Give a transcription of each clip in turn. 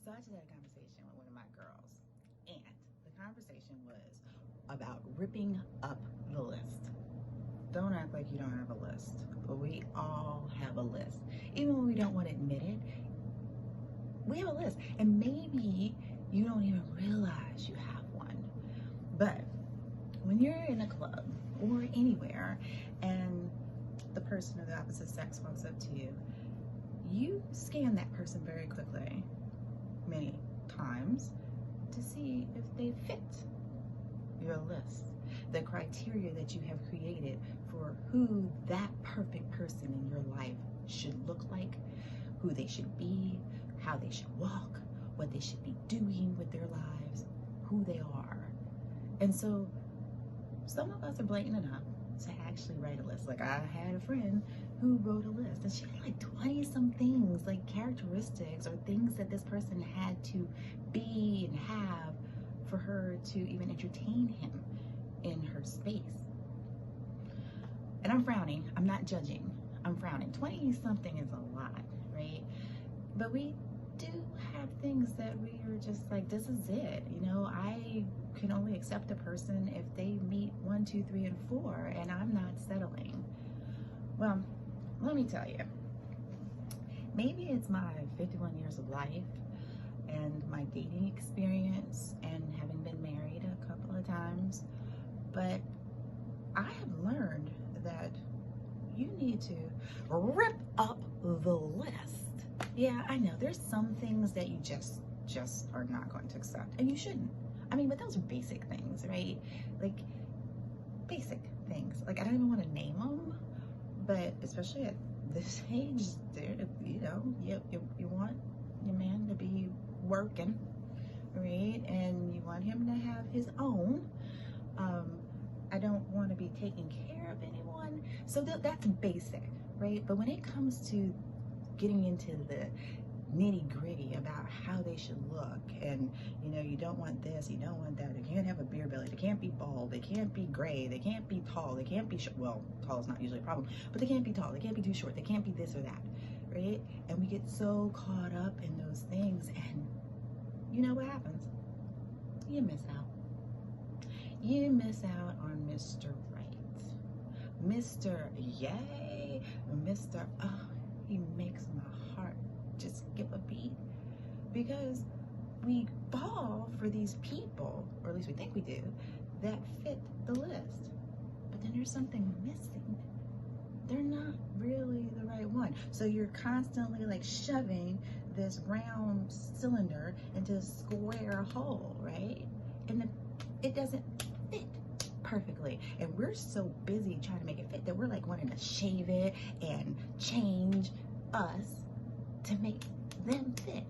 So I just had a conversation with one of my girls, and the conversation was about ripping up the list. Don't act like you don't have a list, but we all have a list. Even when we don't want to admit it, we have a list. And maybe you don't even realize you have one. But when you're in a club or anywhere and the person of the opposite sex walks up to you, you scan that person very quickly, many times, to see if they fit your list, the criteria that you have created for who that perfect person in your life should look like, who they should be, how they should walk, what they should be doing with their lives, who they are. And so some of us are blatant enough to actually write a list. Like, I had a friend who wrote a list, and she had like 20 some things, like characteristics or things that this person had to be and have for her to even entertain him in her space. And I'm frowning. I'm not judging. I'm frowning. 20 something is a lot, right? But we do have things that we are just like, this is it. You know, I can only accept a person if they meet 1, 2, 3, and 4, and I'm not settling. Well, let me tell you, maybe it's my 51 years of life and my dating experience and having been married a couple of times, but I have learned that you need to rip up the list. Yeah, I know there's some things that you just are not going to accept, and you shouldn't. I mean, but those are basic things, right? Like, basic things. Like, I don't even want to name them, but especially at this age, you know, you want your man to be working, right? And you want him to have his own. I don't want to be taking care of anyone. So that's basic, right? But when it comes to getting into the nitty gritty about how they should look, and you know, you don't want this, you don't want that, they can't have a beer belly, they can't be bald, they can't be gray, they can't be tall, they can't be short. Well, tall is not usually a problem, but they can't be tall, they can't be too short, they can't be this or that, right? And we get so caught up in those things, and you know what happens? You miss out. You miss out on Mr. Right, Mr. Yay, Mr. Oh, he makes my heart just skip a beat, because we fall for these people, or at least we think we do, that fit the list. But then there's something missing. They're not really the right one. So you're constantly like shoving this round cylinder into a square hole, right? And it doesn't fit perfectly. And we're so busy trying to make it fit that we're like wanting to shave it and change us to make them fit.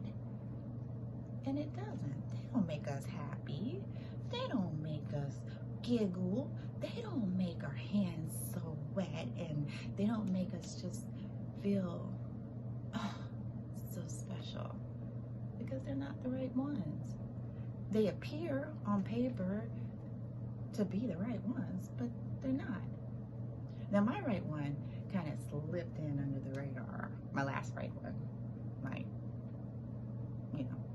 And it doesn't. They don't make us happy. They don't make us giggle. They don't make our hands so wet, and they don't make us just feel so special, because they're not the right ones. They appear on paper to be the right ones, but they're not. Now, my right one kind of slipped in under the radar. My last right one,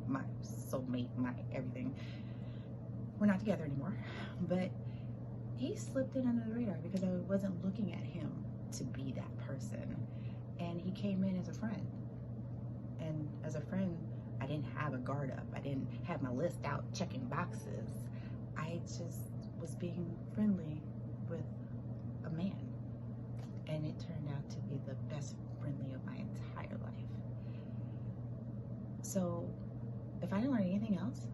my soulmate, my everything. We're not together anymore, but he slipped in under the radar because I wasn't looking at him to be that person. And he came in as a friend. And as a friend, I didn't have a guard up. I didn't have my list out checking boxes. I just was being friendly with a man. And it turned out to be the best friendly of my entire life. So if I didn't learn anything else,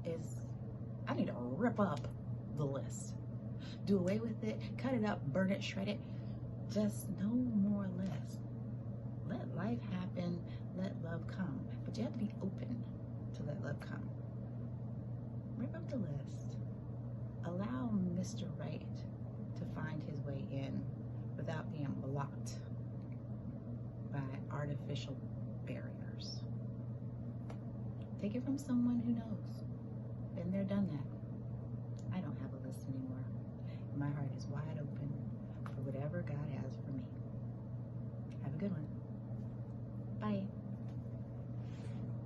is I need to rip up the list. Do away with it, cut it up, burn it, shred it. Just no more list. Let life happen, let love come. But you have to be open to let love come. Rip up the list. Allow Mr. Right to find his way in without being blocked by artificial barriers. Take it from someone who knows. Been there, done that. I don't have a list anymore. My heart is wide open for whatever God has for me. Have a good one.